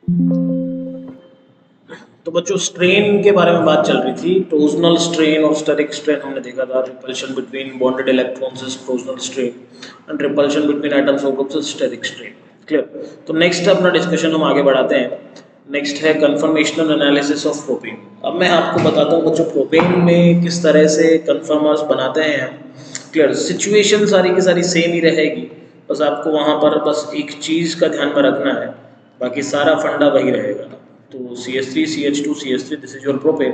तो बच्चों स्ट्रेन के बारे में बात चल रही थी। टोर्जनल स्ट्रेन और स्टेरिक स्ट्रेन हमने देखा था। Repulsion between bonded electrons is torsional strain and repulsion between atoms of groups is steric strain. Clear. तो नेक्स्ट अपना डिस्कशन हम आगे बढ़ाते हैं। नेक्स्ट है कन्फर्मेशनल एनालिसिस ऑफ प्रोपेन। अब मैं आपको बताता हूँ बच्चों प्रोपेन में किस तरह से कन्फर्मर्स बनाते हैं हम। क्लियर। सिचुएशन सारी की सारी सेम ही रहेगी, बस आपको वहाँ पर बस एक चीज़ का ध्यान में रखना है, बाकी सारा फंडा वही रहेगा। तो CH3 CH2 CH3 this is your propane.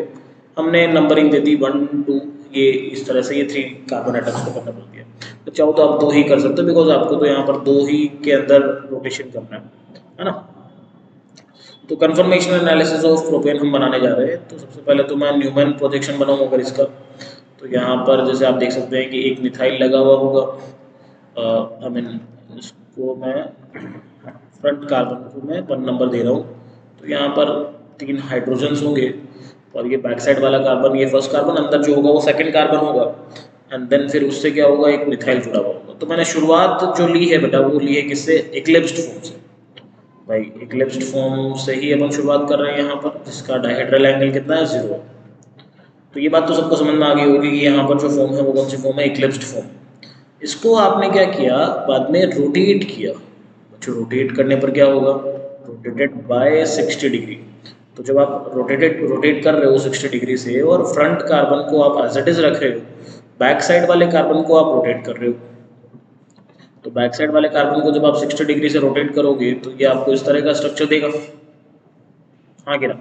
हमने नंबरिंग दे दी 1 2, ये इस तरह से ये 3 कार्बन एटम्स को करना बोल दिया। तो चाहो तो आप 2 ही कर सकते हो, बिकॉज आपको तो यहाँ पर 2 ही के अंदर रोटेशन करना है ना। तो कन्फर्मेशन एनालिसिस ऑफ प्रोपेन हम बनाने जा रहे हैं। तो सबसे पहले तो मैं न्यूमैन प्रोजेक्शन बनाऊंगा अगर इसका। तो यहाँ पर जैसे आप देख सकते हैं कि एक मिथाइल लगा हुआ होगा। आई मीन इसको मैं फ्रंट कार्बन को मैं 1 नंबर दे रहा हूँ। तो यहाँ पर 3 हाइड्रोजन्स होंगे, और ये बैक साइड वाला कार्बन, ये फर्स्ट कार्बन, अंदर जो होगा वो सेकंड कार्बन होगा। एंड देन फिर उससे क्या होगा, एक मिथाइल जुड़ा हुआ होगा। तो मैंने शुरुआत जो ली है बेटा वो ली है किससे, इक्लिप्स्ड फॉर्म से। भाई इक्लिप्स्ड फॉर्म से ही अपन शुरुआत कर रहे हैं यहाँ पर, जिसका डायहेड्रल एंगल कितना है, 0। तो ये बात तो सबको समझ में आ गई होगी कि यहाँ पर जो फॉर्म है वो कौन सी फॉर्म है, इक्लिप्स्ड फॉर्म। इसको आपने क्या किया, बाद में रोटेट किया। जो रोटेट करने पर क्या होगा, रोटेटेड बाय 60 डिग्री। तो जब आप रोटेट कर रहे हो 60 डिग्री से, और फ्रंट कार्बन को आप एज इट इज रख रहे हो, बैक साइड वाले कार्बन को आप रोटेट कर रहे हो। तो बैक साइड वाले कार्बन को जब आप 60 डिग्री से रोटेट करोगे तो ये आपको इस तरह का स्ट्रक्चर देगा। हाँ गिरा।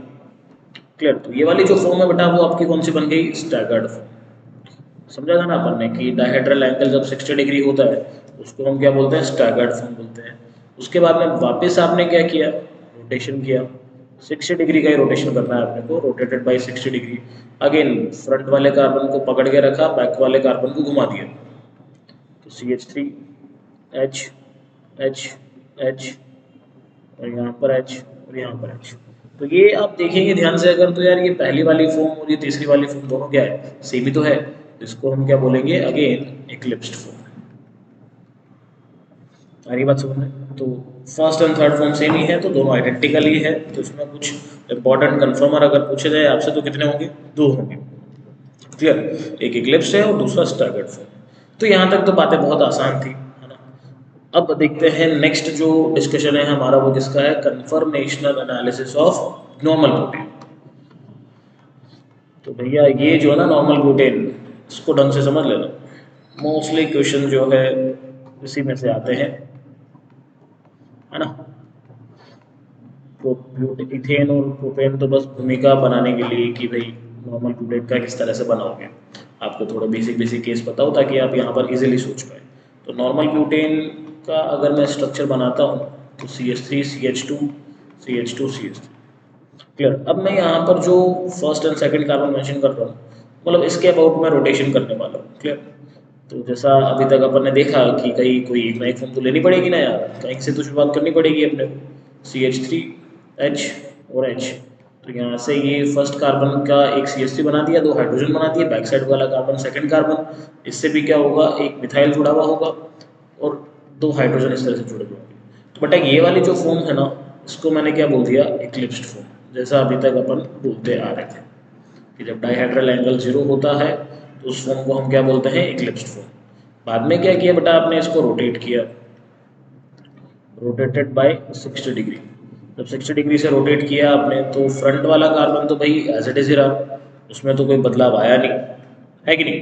क्लियर। तो ये वाली जो फॉर्म है बेटा वो आपकी कौन सी बन गई, स्टैगर्ड फॉर्म। समझा था ना अपन ने कि डायहेड्रल एंगल जब 60 डिग्री होता है उसको हम क्या बोलते हैं, स्टैगर्ड फॉर्म बोलते हैं। उसके बाद में वापस आपने क्या किया, रोटेशन किया। 60 डिग्री का ही रोटेशन करना है अपने को, rotated by 60 degree. Again front वाले कार्बन को पकड़ के रखा, बैक वाले कार्बन को घुमा दिया। तो CH3 H H H, और यहाँ पर H, और यहाँ पर H। तो ये आप देखेंगे ध्यान से अगर, तो यार ये पहली वाली फॉर्म और ये तीसरी वाली फॉर्म दोनों क्या है, सेम ही तो है। इसको हम क्या बोलेंगे, अगेन इक्लिप्स्ड फॉर्म। सारी बात समझ में। तो first and third form same ही है, तो दोनों आइडेंटिकल ही है। तो इसमें कुछ इंपॉर्टेंट कन्फर्मर अगर पूछे जाए आपसे तो कितने होंगे, 2 होंगे। क्लियर। एक इक्लिप्स है और दूसरा स्टैगर्ड फॉर्म। तो यहाँ तक तो बातें बहुत आसान थी, है ना। अब देखते हैं नेक्स्ट जो डिस्कशन है हमारा वो किसका है, conformational analysis of normal protein. तो भैया ये जो है ना नॉर्मल ग्लूटेन, इसको ढंग से समझ लेना। मोस्टली क्वेश्चन जो है इसी में से आते हैं, है ना। इथेन और प्रोपेन तो बस भूमिका बनाने के लिए कि भाई नॉर्मल ग्लूटेन का किस तरह से बनाओगे, आपको थोड़ा बेसिक बेसिक केस बताओ ताकि आप यहाँ पर इजीली सोच पाए। तो नॉर्मल ग्लूटेन का अगर मैं स्ट्रक्चर बनाता हूँ तो CH3 CH2 CH2 CH3। Clear. अब मैं यहाँ पर जो first and second carbon mention कर रहा हूँ, मतलब इसके अबाउट मैं रोटेशन करने वाला हूँ। क्लियर। तो जैसा अभी तक अपन ने देखा कि कहीं कोई एक ना एक फॉर्म तो लेनी पड़ेगी ना यार, कहीं से तो शुरुआत करनी पड़ेगी अपने को। CH3 H और H। तो यहाँ से ये फर्स्ट कार्बन का एक CH3 बना दिया, 2 हाइड्रोजन बना दिए, बैक साइड वाला कार्बन सेकंड कार्बन, इससे भी क्या होगा, एक मिथाइल जुड़ा हुआ होगा, और 2 हाइड्रोजन इस तरह से जुड़े हुए होंगे। तो बेटा ये वाली जो फॉर्म है ना, इसको मैंने क्या बोल दिया, इक्लिप्स्ड फॉर्म, जैसा अभी तक अपन बोलते आ रहे थे कि जब डायहेड्रल एंगल 0 होता है तो उस फॉर्म को हम क्या बोलते हैं, इक्लिप्स्ड फॉर्म। बाद में क्या किया बेटा आपने, इसको रोटेट किया, रोटेटेड बाय 60 डिग्री। जब 60 डिग्री से रोटेट किया आपने तो फ्रंट वाला कार्बन तो भाई एज इट इज ही रहा, उसमें तो कोई बदलाव आया नहीं, है कि नहीं।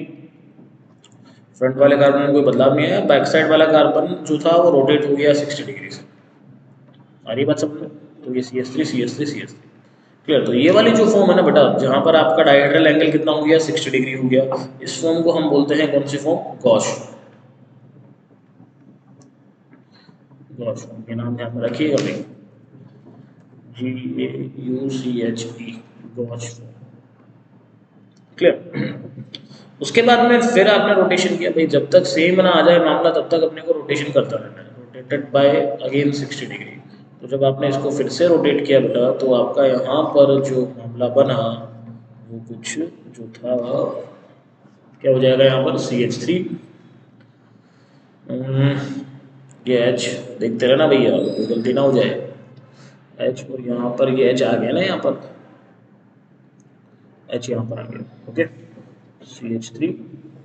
फ्रंट वाले कार्बन में कोई बदलाव नहीं आया, बैक साइड वाला कार्बन जो था वो रोटेट हो गया 60 डिग्री से। सारी बात समझ में। तो ये CH3 CH3 CH3। क्लियर। तो ये वाली जो फॉर्म है ना बेटा, जहाँ पर आपका डायहेड्रल एंगल कितना हो गया, 60 डिग्री हो गया, इस फॉर्म को हम बोलते हैं कौन सी फॉर्म, गॉस। गॉस फॉर्म के नाम ध्यान में रखिएगा भाई, GAUCHE, गॉस फॉर्म। क्लियर। उसके बाद में फिर आपने रोटेशन किया भाई, जब तक सेम ना आ जाए मामला तब तक अपने को रोटेशन करता रहना है, रोटेटेड बाय अगेन 60 डिग्री। तो जब आपने इसको फिर से रोटेट किया बेटा तो आपका यहाँ पर जो मामला बना वो कुछ जो था क्या हो जाएगा, यहाँ पर CH3 ये H, देखते रहना भैया कोई गलती ना हो जाए, H और यहाँ पर ये H आ गया ना, यहाँ पर H यहाँ पर आ गया। ओके, CH3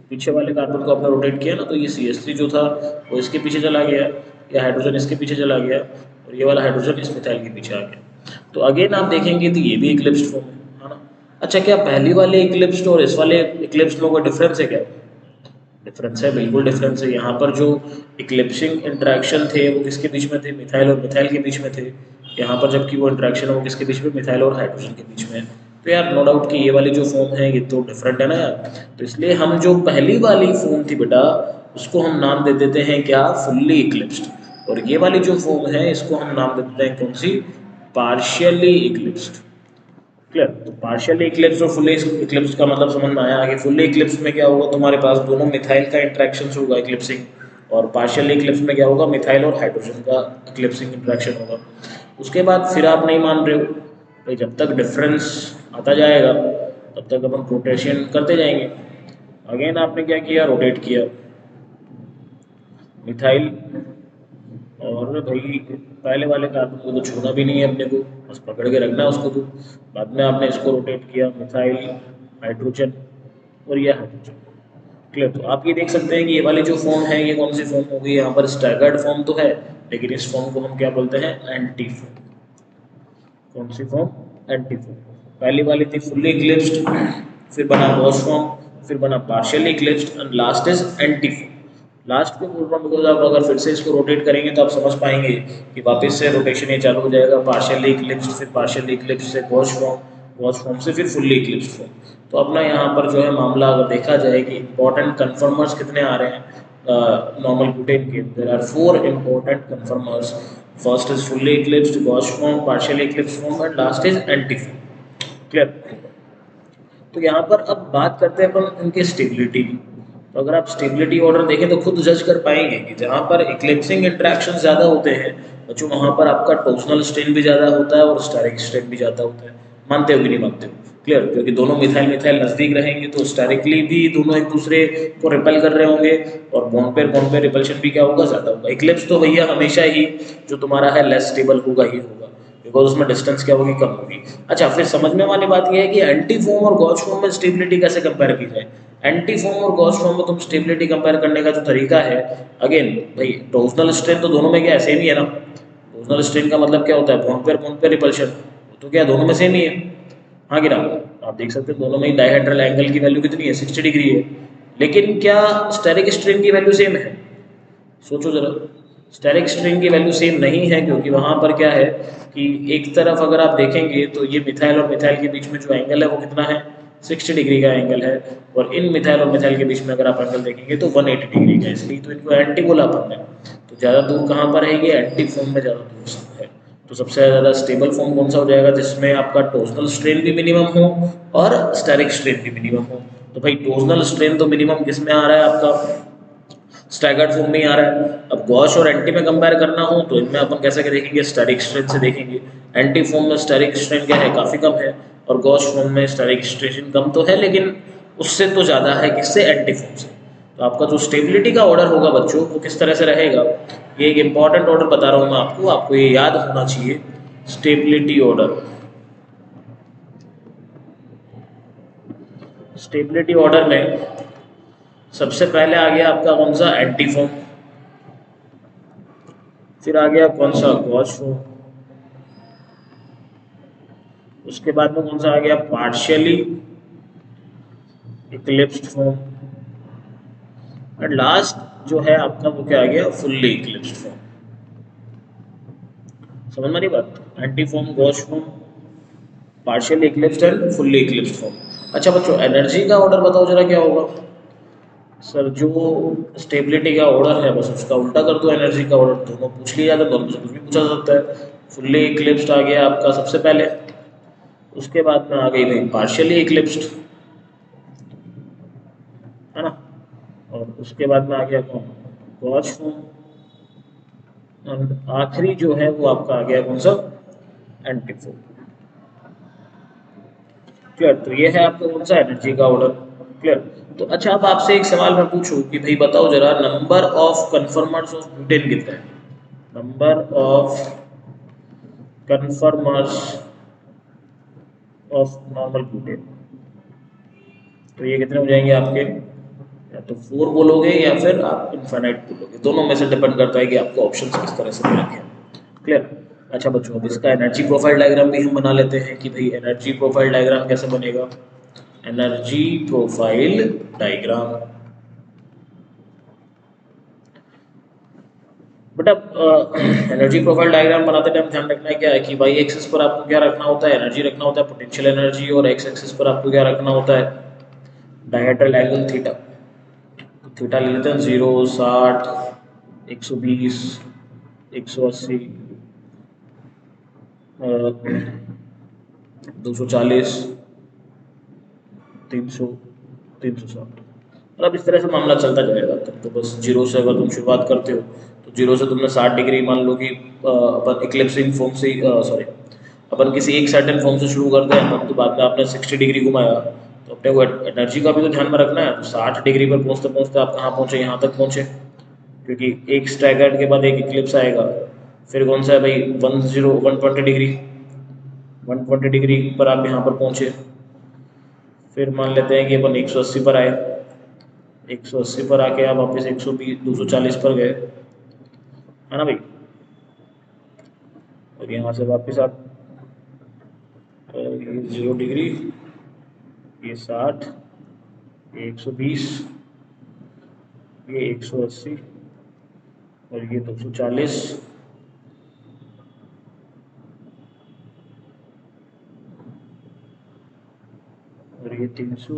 पीछे वाले कार्बन को आपने रोटेट किया ना, तो ये CH3 जो था वो इसके पीछे चला गया, या हाइड्रोजन इसके पीछे चला गया, और ये वाला हाइड्रोजन इस मिथाइल के पीछे आ गया। तो अगेन आप देखेंगे तो ये भी इक्लिप्स्ड फॉर्म है ना। अच्छा, क्या पहली वाले इक्लिप्स्ड और इस वाले इक्लिप्स्ड में कोई डिफरेंस है क्या? डिफरेंस है, बिल्कुल डिफरेंस है। यहाँ पर जो इक्लिप्सिंग इंटरेक्शन थे वो किसके बीच में थे? मिथाइल और मिथाइल के बीच में थे। यहाँ पर जबकि वो इंटरेक्शन है वो किसके बीच में? मिथाइल और हाइड्रोजन के बीच में। तो यार नो डाउट कि ये वाली जो फॉर्म है ये तो डिफरेंट है ना यार। तो इसलिए हम जो पहली वाली फॉर्म थी बेटा, उसको हम नाम दे देते हैं क्या? Fully eclipsed. और ये वाली जो फॉर्म है इसको हम नाम दे देते हैं कौन सी? Partially eclipsed. क्लियर? तो पार्शियली इक्लिप्स और फुल्ली इक्लिप्स का मतलब समझ में आया कि फुल्ली इक्लिप्स में क्या होगा, तुम्हारे पास दोनों मिथाइल का इंटरेक्शन होगा इक्लिप्सिंग, और पार्शियली इक्लिप्स में क्या होगा? मिथाइल और हाइड्रोजन का इक्लिप्सिंग इंटरेक्शन होगा। उसके बाद फिर आप नहीं मान रहे हो भाई, जब तक डिफरेंस आता जाएगा तब तक अपन रोटेशन करते जाएंगे। अगेन आपने क्या किया? रोटेट किया मिथाइल, और भाई पहले वाले कार्बन को तो छूना भी नहीं है अपने को, बस पकड़ के रखना है उसको। तो बाद में आपने इसको रोटेट किया, मिथाइल, हाइड्रोजन, और ये हाइड्रोजन। क्लियर? तो आप ये देख सकते हैं कि ये वाली जो फॉर्म है ये कौन सी फॉर्म होगी? यहाँ पर स्टैगर्ड फॉर्म तो है, लेकिन इस फॉर्म को हम क्या बोलते हैं? Anti form. कौन सी फॉर्म? Anti form. पहली वाली थी फुल्ली इक्लिप्स्ड, फिर बना गॉस फॉर्म, फिर बना partially eclipsed, and last is anti form. Last पे बोल रहा हूँ बिकॉज आप अगर फिर से इसको रोटेट करेंगे तो आप समझ पाएंगे कि वापस से रोटेशन ये चालू हो जाएगा, पार्शियली इक्लिप्स्ड, फिर पार्शियली इक्लिप्स्ड से गॉस फॉर्म, गॉस फॉर्म से फिर फुल्ली इक्लिप्स्ड फॉर्म। तो अपना यहाँ पर जो है मामला अगर देखा जाए कि इंपॉर्टेंट कन्फर्मर्स कितने आ रहे हैं नॉर्मल ब्यूटेन के, there are 4 important conformers. First is fully eclipsed, gauche form, partially eclipsed form, and last is anti form. Clear? तो यहाँ पर अब बात करते हैं अपन इनके स्टेबिलिटी की। तो अगर आप स्टेबिलिटी ऑर्डर देखें तो खुद जज कर पाएंगे कि जहाँ पर इक्लिप्सिंग इंटरेक्शन ज़्यादा होते हैं बच्चों, वहाँ पर आपका टॉर्सनल स्ट्रेन भी ज़्यादा होता है और स्टेरिक स्ट्रेन भी ज़्यादा होता है। मानते हो कि नहीं मानते हो? क्लियर? क्योंकि दोनों मिथाइल मिथाइल नज़दीक रहेंगे तो स्टेरिकली भी दोनों एक दूसरे को रिपेल कर रहे होंगे, और बॉन्ड पेयर रिपल्शन भी क्या होगा? ज़्यादा होगा। इक्लिप्स तो भैया हमेशा ही जो तुम्हारा है लेस स्टेबल होगा ही होगा, बिकॉज उसमें डिस्टेंस क्या होगी? कम होगी। अच्छा, फिर समझने वाली बात यह है कि एंटी फॉर्म और गॉस फॉर्म में स्टेबिलिटी कैसे कंपेयर की जाए। एंटी फॉर्म और गॉस फॉर्म में तुम स्टेबिलिटी कंपेयर करने का जो तरीका है, अगेन भाई टॉर्सनल स्ट्रेन तो दोनों में क्या है? सेम ही है ना। टॉर्सनल स्ट्रेन का मतलब क्या होता है? Bond pair repulsion. तो क्या दोनों में सेम ही है? हाँ कि ना? आप देख सकते हैं दोनों में ही डायहेड्रल एंगल की वैल्यू कितनी है? 60 डिग्री है। लेकिन क्या स्टेरिक स्ट्रेन की वैल्यू सेम है? सोचो जरा। स्टेरिक स्ट्रेन की वैल्यू सेम नहीं है, क्योंकि वहाँ पर क्या है कि एक तरफ अगर आप देखेंगे तो ये मिथाइल और मिथाइल के बीच में जो एंगल है वो कितना है? 60 डिग्री का एंगल है। और इन मिथाइल और मिथाइल के बीच में अगर आप एंगल देखेंगे तो 180 डिग्री का है। इसलिए तो इनको एंटी बोला अपन ने। तो ज़्यादा दूर कहाँ पर है? ये एंटी फॉर्म में ज़्यादा दूर है। तो सबसे ज़्यादा स्टेबल फॉर्म कौन सा हो जाएगा? जिसमें आपका टॉर्सनल स्ट्रेन भी मिनिमम हो और स्टेरिक स्ट्रेन भी मिनिमम हो। तो भाई टॉर्सनल स्ट्रेन तो मिनिमम किस में आ रहा है? आपका स्टैगर्ड फॉर्म में ही आ रहा है। अब गॉस और एंटी में कंपेयर करना हो तो इनमें अपन कैसे देखेंगे? स्टेरिक स्ट्रेन से देखेंगे। एंटी फॉर्म में स्टेरिक स्ट्रेन क्या है? काफ़ी कम है। और गॉस फॉर्म में स्टेरिक स्ट्रेन कम तो है, लेकिन उससे तो ज़्यादा है किससे? एंटी फॉर्म से। तो आपका जो स्टेबिलिटी का ऑर्डर होगा बच्चों वो किस तरह से रहेगा? ये एक इंपॉर्टेंट ऑर्डर बता रहा हूँ मैं आपको, आपको ये याद होना चाहिए। स्टेबिलिटी ऑर्डर, स्टेबिलिटी ऑर्डर में सबसे पहले आ गया आपका कौन सा? Anti form. फिर आ गया कौन सा? Gauss form. उसके बाद में कौन सा आ गया? Partially eclipsed form. और लास्ट जो है आपका वो क्या आ गया? Fully eclipsed form. समझ में नहीं बात? Anti form, Gauss form, partially eclipsed and fully eclipsed form. अच्छा बच्चों, एनर्जी का ऑर्डर बताओ जरा क्या होगा? सर जो स्टेबिलिटी का ऑर्डर है बस उसका उल्टा कर दो। एनर्जी का ऑर्डर दोनों पूछ लिया जाता है, दोनों से कुछ भी पूछा जा सकता है। फुल्ली इक्लिप्स्ड आ गया आपका सबसे पहले, उसके बाद में आ गई भाई पार्शियली इक्लिप्स्ड, है ना। और उसके बाद में आ गया कौन? Gauss form. और आखिरी जो है वो आपका आ गया कौन सा? Anti form. क्लियर? तो ये है आपका कौन सा? एनर्जी का ऑर्डर। क्लियर? तो अच्छा, अब आपसे एक सवाल मैं पूछूं कि भाई बताओ जरा, number of conformers of butane कितना है? Number of conformers of normal butane. तो ये कितने हो जाएंगे आपके, या तो 4 बोलोगे या फिर आप इन्फाइनाइट बोलोगे, दोनों में से डिपेंड करता है कि आपको ऑप्शन किस तरह से दे रखे हैं। क्लियर। अच्छा बच्चों, अब इसका एनर्जी प्रोफाइल डायग्राम भी हम बना लेते हैं कि भाई एनर्जी प्रोफाइल डायग्राम कैसे बनेगा। एनर्जी प्रोफाइल डायग्राम, बट अब एनर्जी प्रोफाइल डायग्राम बनाते टाइम ध्यान रखना है क्या है कि वाई एक्सिस पर आपको क्या रखना होता है, एनर्जी रखना होता है, पोटेंशियल एनर्जी, और एक्स एक्सिस पर आपको क्या रखना होता है, डायहेड्रल एंगल थीटा। थीटा ले लेते हैं 0, 60, 120, 180, 240, 300, 360। मतलब इस तरह से मामला चलता जाएगा। तब तो बस जीरो से अगर तुम शुरुआत करते हो तो जीरो से तुमने 60 डिग्री मान लो कि अपन इक्लिप्सिंग फॉर्म से, सॉरी, अपन किसी एक सर्टेन फॉर्म से शुरू करते हैं अपन, तो बाद में आपने 60 डिग्री घुमाया, तो अपने को एनर्जी का भी तो ध्यान में रखना है। तो 60 डिग्री पर पहुँचते पहुँचते आप कहाँ पहुँचे, यहाँ तक पहुँचे, क्योंकि एक स्टैगर्ड के बाद एक इक्लिप्स आएगा। फिर कौन सा है भाई, 120 120 डिग्री, 120 डिग्री पर आप यहाँ पर पहुँचे। फिर मान लेते हैं कि अपन 180 पर आए, 180 पर आके आप वापस 120 240 पर गए, है ना भाई। और यहाँ से वापस आप ये 0 डिग्री, ये 60, ये 120, ये 180, और ये 240, और ये 300,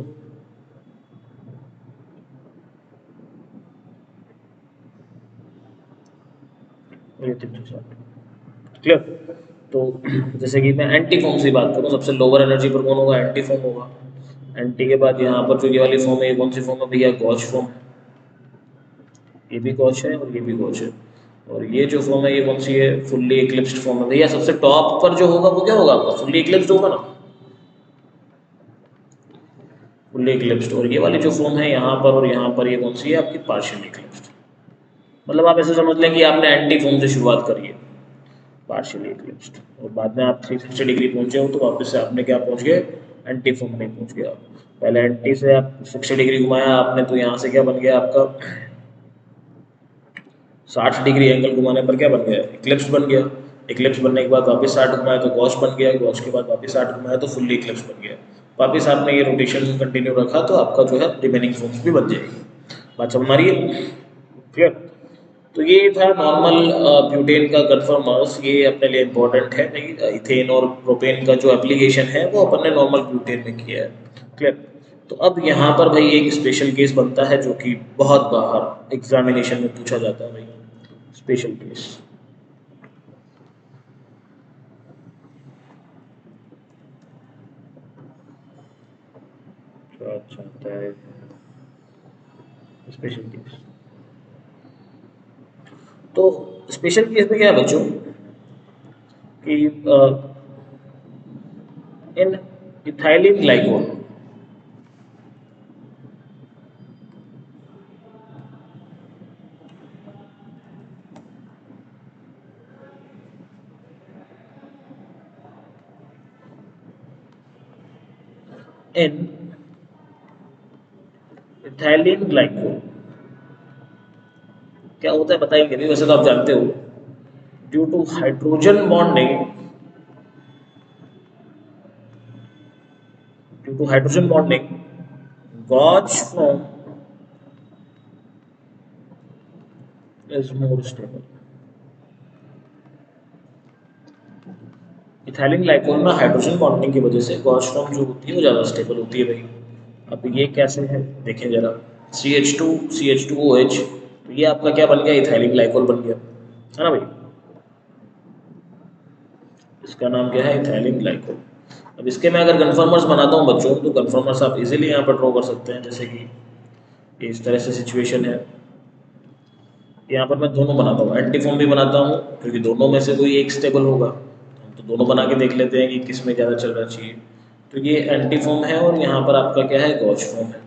और ये 360। क्लियर। तो जैसे कि मैं एंटी फॉर्म से बात करूँ, सबसे लोअर एनर्जी पर कौन होगा, एंटी फॉर्म होगा। एंटी के बाद यहाँ पर जो ये वाली फॉर्म है, ये कौन सी फॉर्म है भैया, गॉच फॉर्म। ये भी गॉच है और ये भी गॉच है। और ये जो फॉर्म है ये कौन सी है, फुल्ली इक्लिप्स्ड फॉर्म है भैया। सबसे टॉप पर जो होगा वो क्या होगा आपका, फुल्ली इक्लिप्स्ड होगा ना, फुल्ली इक्लिप्स्ड। और ये वाली जो फॉर्म है यहाँ पर और यहाँ पर, ये कौन सी है आपकी, पार्शियल इक्लिप्स्ड। मतलब आप ऐसे समझ लें कि आपने एंटी फॉर्म से शुरुआत करी है, पार्शियली इक्लिप्स्ड, और बाद में आप 360 डिग्री पहुंचे हो तो वापस से आपने क्या पहुंच गए, एंटी फॉर्म में पहुंच गए आप। पहले एंटी से आप 60 डिग्री घुमाया आपने, तो यहाँ से क्या बन गया आपका, 60 डिग्री एंगल घुमाने पर क्या बन गया, इक्लिप्स बन गया। इक्लिप्स बनने के बाद वापस 60 घुमाया तो गॉस बन गया, गॉस के बाद वापस 60 घुमाया तो फुल्ली इक्लिप्स बन गया। वापस आपने ये रोटेशन कंटिन्यू रखा तो आपका जो है रिमेनिंग फॉर्म्स भी बन जाएगी। बात समझ मारिए, क्लियर। तो ये था नॉर्मल ब्यूटेन का कन्फर्मर्स, ये अपने लिए इम्पोर्टेंट है नहीं। इथेन और प्रोपेन का जो एप्लीकेशन है वो अपन ने नॉर्मल ब्यूटेन में किया है, क्लियर। तो अब यहाँ पर भाई एक स्पेशल केस बनता है जो कि बहुत बाहर एग्जामिनेशन में पूछा जाता है भाई, स्पेशल केस। अच्छा आता है स्पेशल केस। तो स्पेशल केस में क्या है बच्चों कि इन इथाइलिन ग्लाइकोल, इन इथाइलिन ग्लाइकोल क्या होता है बताएंगे नहीं, वैसे तो आप जानते हो। Due to hydrogen bonding, due to hydrogen bonding, gauche form is more stable. Ethylene glycol में हाइड्रोजन बॉन्डिंग की वजह से गॉज फॉर्म जो होती है वो ज़्यादा स्टेबल होती है भाई। अब ये कैसे है देखें जरा, CH2 तो ये आपका क्या बन गया, इथाइलिन ग्लाइकोल बन गया, है ना भाई। इसका नाम क्या है, इथाइलिन ग्लाइकोल। अब इसके मैं अगर कन्फर्मर्स बनाता हूँ बच्चों, तो कन्फर्मर्स आप इजीली यहाँ पर ड्रॉ कर सकते हैं। जैसे कि इस तरह से सिचुएशन है, यहाँ पर मैं दोनों बनाता हूँ, एंटी फॉर्म भी बनाता हूँ, क्योंकि दोनों में से कोई एक स्टेबल होगा। हम तो दोनों बना के देख लेते हैं कि किस में ज़्यादा चलना चाहिए। तो ये एंटी फॉर्म है और यहाँ पर आपका क्या है, गॉज फॉर्म है,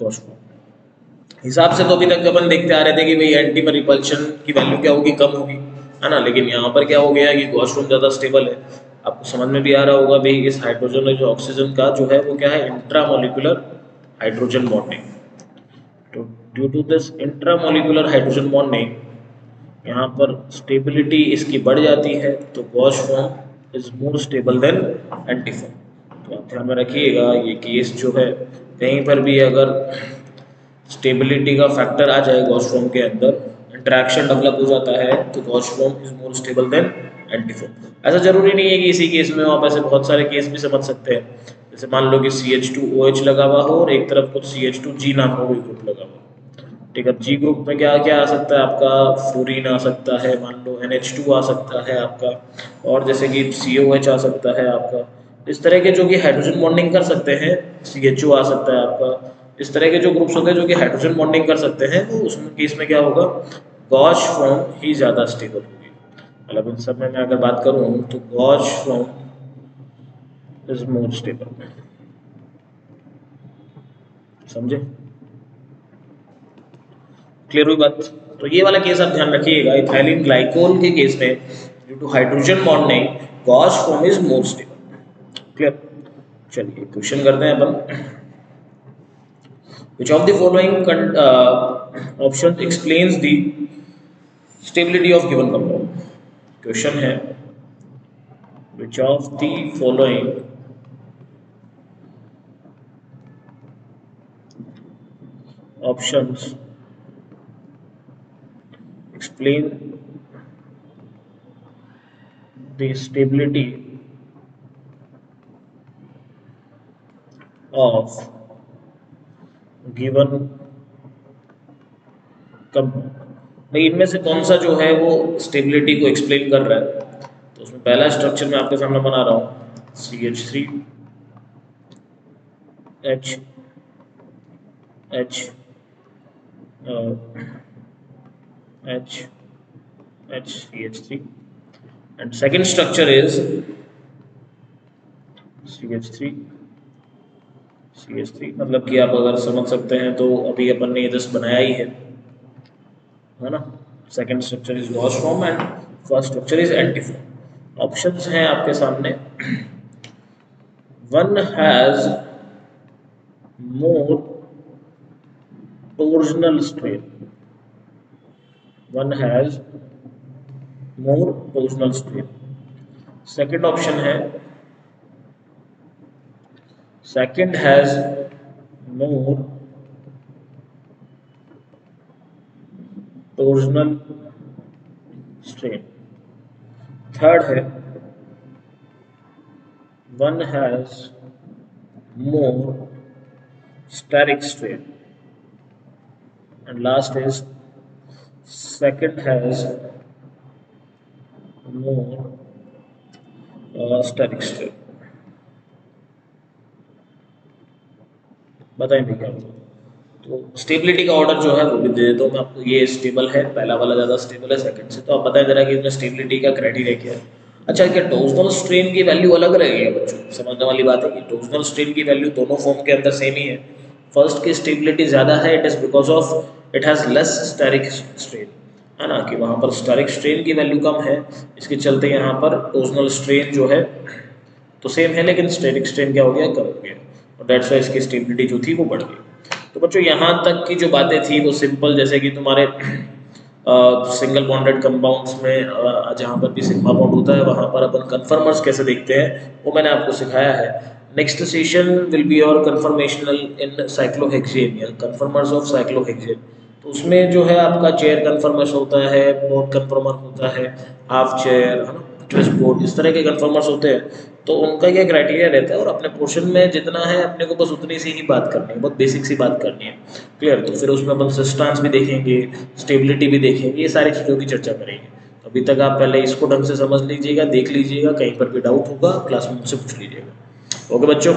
गॉज फॉर्म। हिसाब से तो अभी तक अपन देखते आ रहे थे कि भाई एंटी में रिपल्शन की वैल्यू क्या होगी, कम होगी, है ना। लेकिन यहाँ पर क्या हो गया कि गॉस ज़्यादा स्टेबल है। आपको समझ में भी आ रहा होगा भाई इस हाइड्रोजन और जो ऑक्सीजन का जो है वो क्या है, इंट्रामोलिकुलर हाइड्रोजन बॉन्डिंग। तो due to this intramolecular hydrogen bonding यहाँ पर स्टेबिलिटी इसकी बढ़ जाती है, तो gauche form is more stable than anti form. तो आप ध्यान में रखिएगा ये केस जो है, कहीं पर भी अगर स्टेबिलिटी का फैक्टर आ जाए गॉस फॉर्म के अंदर, इंटरेक्शन डेवलप हो जाता है, तो gauche form is more stable than anti form. ऐसा जरूरी नहीं है कि इसी केस में आप ऐसे बहुत सारे केस भी समझ सकते हैं। जैसे मान लो कि CH2OH लगा हुआ हो और एक तरफ कुछ CH2G नाम का कोई ग्रुप लगा हुआ हो। ठीक है, जी ग्रुप में क्या क्या आ सकता है आपका, फ्लोरीन आ सकता है, मान लो NH2 आ सकता है आपका, और जैसे कि COH आ सकता है आपका। इस तरह के जो कि हाइड्रोजन बॉन्डिंग कर सकते हैं, CHO आ सकता है आपका। इस तरह के जो ग्रुप्स होते हैं जो कि हाइड्रोजन बॉन्डिंग कर सकते हैं, वो उसमें केस में क्या होगा, गॉस फॉर्म ही ज़्यादा स्टेबल होगी। मतलब इन सब में मैं अगर बात करूँ तो gauche form is more stable. समझे, क्लियर हुई बात। तो ये वाला केस आप ध्यान रखिएगा, इथाइलिन ग्लाइकोल के केस में due to hydrogen bonding gauche form is more stable. Clear. चलिए क्वेश्चन करते हैं अपन। Which of the following options explains the stability of given compound? Question है, which of the following options explain the stability of given compound? भाई इनमें से कौन सा जो है वो स्टेबिलिटी को एक्सप्लेन कर रहा है? तो उसमें पहला स्ट्रक्चर मैं आपके सामने बना रहा हूँ, CH3 H H H H CH3, and second structure is CH3 CH3। मतलब कि आप अगर समझ सकते हैं तो अभी अपन ने ये जस्ट बनाया ही है ना। Second structure is gauche form and first structure is anti form. Options हैं आपके सामने। One has more torsional strain, one has more torsional strain. Second option है second has more torsional strain. Third है one has more steric strain, and last is second has more steric strain। बताएं भी क्या होगा। तो stability का order जो है वो भी दे देता हूँ मैं आपको। ये स्टेबल है, पहला वाला ज़्यादा स्टेबल है सेकंड से। तो आप बताएं जरा कि इसमें स्टेबिलिटी का क्राइटेरिया क्या है। अच्छा, क्या टॉर्जनल स्ट्रेन की वैल्यू अलग रहेगी बच्चों? समझने वाली बात है कि टॉर्जनल स्ट्रेन की वैल्यू दोनों फॉर्म के अंदर सेम ही है। फर्स्ट की स्टेबिलिटी ज़्यादा है, it is because of it has less steric strain, है ना, कि वहाँ पर स्टेरिक स्ट्रेन की वैल्यू कम है, इसके चलते यहाँ पर टॉर्जनल स्ट्रेन जो है तो सेम है, लेकिन स्टेरिक स्ट्रेन क्या हो गया, कम हो गया, और दैट्स वाई इसकी स्टेबिलिटी जो थी वो बढ़ गई। तो बच्चों यहाँ तक की जो बातें थी वो सिंपल, जैसे कि तुम्हारे सिंगल बॉन्डेड कंपाउंड्स में जहाँ पर भी सिग्मा बॉन्ड होता है वहाँ पर अपन कन्फर्मर्स कैसे देखते हैं वो मैंने आपको सिखाया है। Next session will be your conformational in cyclohexane या कन्फर्मर्स ऑफ साइक्लोहेक्सेन। तो उसमें जो है आपका चेयर कन्फर्मर्स होता है, बोर्ड कन्फर्मर होता है, हाफ चेयर, है ना, ट्विस्ट बोर्ड, इस तरह के कन्फर्मर्स होते हैं। तो उनका क्या क्राइटेरिया रहता है, और अपने पोर्शन में जितना है अपने को बस उतनी सी ही बात करनी है, बहुत बेसिक सी बात करनी है। क्लियर। तो फिर उसमें अपन सस्टेंस भी देखेंगे, स्टेबिलिटी भी देखेंगे, ये सारी चीज़ों की चर्चा करेंगे। तो अभी तक आप पहले इसको ढंग से समझ लीजिएगा, देख लीजिएगा, कहीं पर भी डाउट होगा क्लास में मुझसे पूछ लीजिएगा। ओके बच्चों,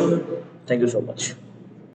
थैंक यू सो मच।